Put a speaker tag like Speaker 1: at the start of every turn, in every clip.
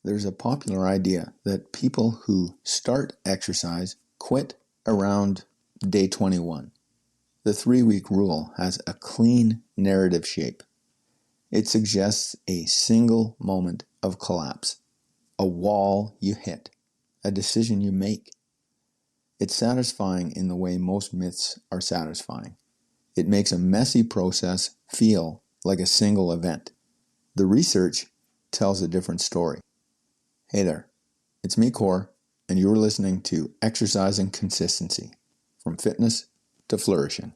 Speaker 1: there's a popular idea that people who start exercise quit around day 21. The 3-week rule has a clean narrative shape. It suggests a single moment of collapse, a wall you hit, a decision you make. It's satisfying in the way most myths are satisfying. It makes a messy process feel like a single event. The research tells a different story. Hey there, it's me, Core, and you're listening to Exercising Consistency, from fitness to flourishing.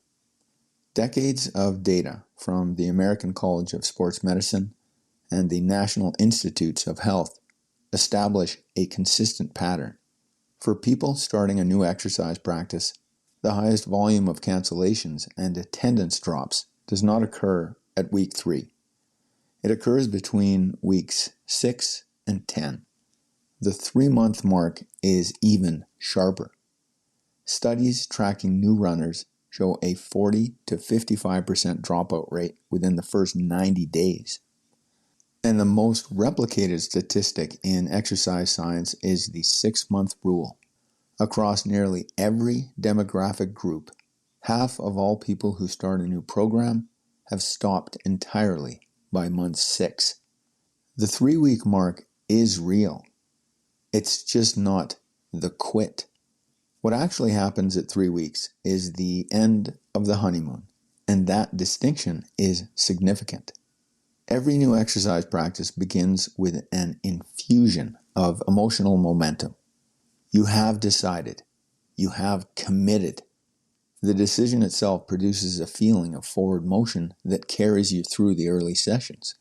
Speaker 1: Decades of data from the American College of Sports Medicine and the National Institutes of Health establish a consistent pattern. For people starting a new exercise practice, the highest volume of cancellations and attendance drops does not occur at week 3. It occurs between weeks 6 and 10. The 3-month mark is even sharper. Studies tracking new runners show a 40 to 55% dropout rate within the first 90 days. And the most replicated statistic in exercise science is the 6-month rule. Across nearly every demographic group, half of all people who start a new program have stopped entirely by month 6. The 3-week mark is real. It's just not the quit. What actually happens at 3 weeks is the end of the honeymoon, and that distinction is significant. Every new exercise practice begins with an infusion of emotional momentum. You have decided. You have committed. The decision itself produces a feeling of forward motion that carries you through the early sessions.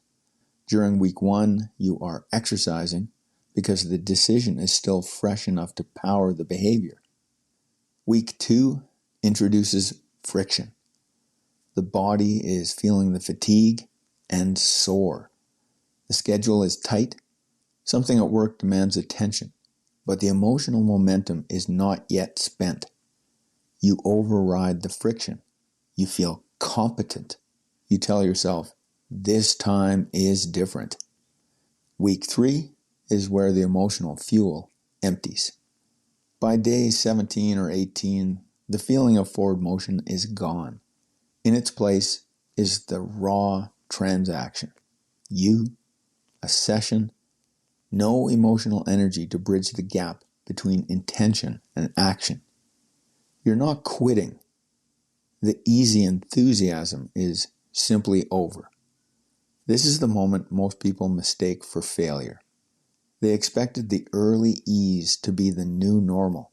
Speaker 1: During week 1, you are exercising because the decision is still fresh enough to power the behavior. Week 2 introduces friction. The body is feeling the fatigue and sore. The schedule is tight. Something at work demands attention, but the emotional momentum is not yet spent. You override the friction. You feel competent. You tell yourself, this time is different. Week 3 is where the emotional fuel empties. By day 17 or 18, the feeling of forward motion is gone. In its place is the raw transaction. You, a session, no emotional energy to bridge the gap between intention and action. You're not quitting. The easy enthusiasm is simply over. This is the moment most people mistake for failure. They expected the early ease to be the new normal.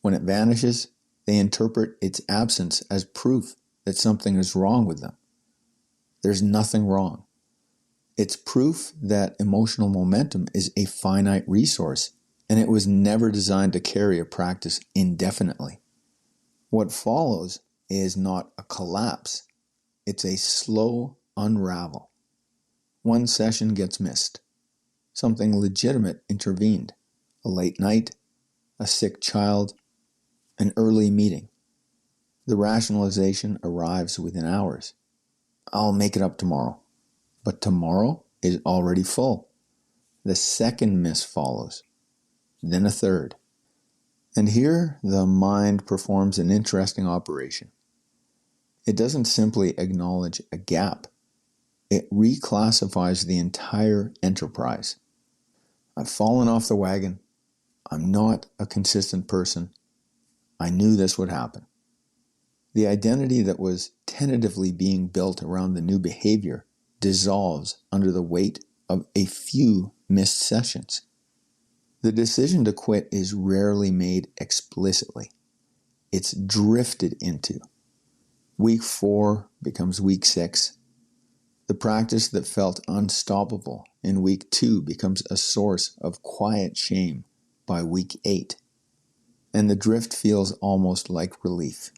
Speaker 1: When it vanishes, they interpret its absence as proof that something is wrong with them. There's nothing wrong. It's proof that emotional momentum is a finite resource, and it was never designed to carry a practice indefinitely. What follows is not a collapse. It's a slow unravel. One session gets missed. Something legitimate intervened. A late night, a sick child, an early meeting. The rationalization arrives within hours. I'll make it up tomorrow. But tomorrow is already full. The second miss follows, then a third. And here the mind performs an interesting operation. It doesn't simply acknowledge a gap. It reclassifies the entire enterprise. I've fallen off the wagon. I'm not a consistent person. I knew this would happen. The identity that was tentatively being built around the new behavior dissolves under the weight of a few missed sessions. The decision to quit is rarely made explicitly. It's drifted into. Week 4 becomes week 6. The practice that felt unstoppable in week 2 becomes a source of quiet shame by week 8. And the drift feels almost like relief.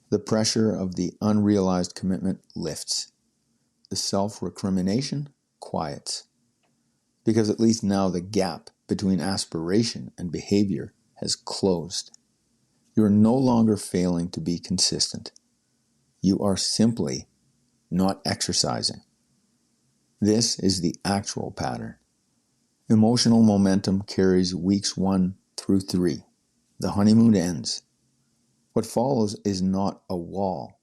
Speaker 1: The pressure of the unrealized commitment lifts. The self-recrimination quiets. Because at least now the gap between aspiration and behavior has closed. You are no longer failing to be consistent. You are simply not exercising. This is the actual pattern. Emotional momentum carries weeks 1 through 3. The honeymoon ends. What follows is not a wall,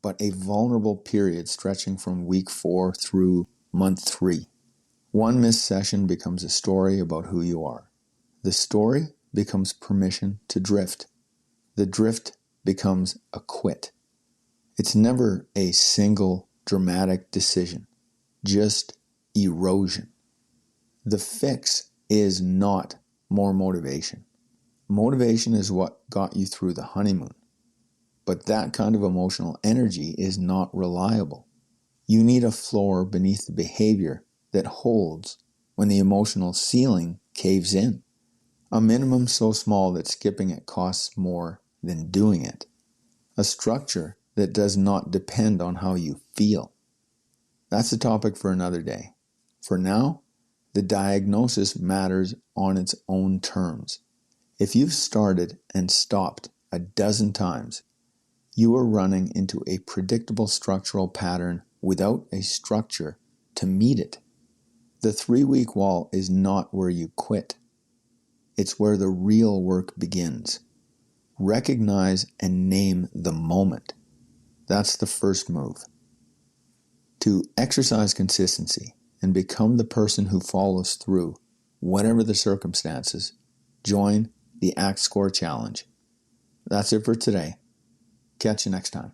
Speaker 1: but a vulnerable period stretching from week 4 through month 3. One missed session becomes a story about who you are. The story becomes permission to drift. The drift becomes a quit. It's never a single dramatic decision, just erosion. The fix is not more motivation. Motivation is what got you through the honeymoon. But that kind of emotional energy is not reliable. You need a floor beneath the behavior that holds when the emotional ceiling caves in. A minimum so small that skipping it costs more than doing it. A structure that does not depend on how you feel. That's a topic for another day. For now, the diagnosis matters on its own terms. If you've started and stopped a dozen times, you are running into a predictable structural pattern without a structure to meet it. The 3-week wall is not where you quit. It's where the real work begins. Recognize and name the moment. That's the first move. To exercise consistency and become the person who follows through, whatever the circumstances, join the Act Score Challenge. That's it for today. Catch you next time.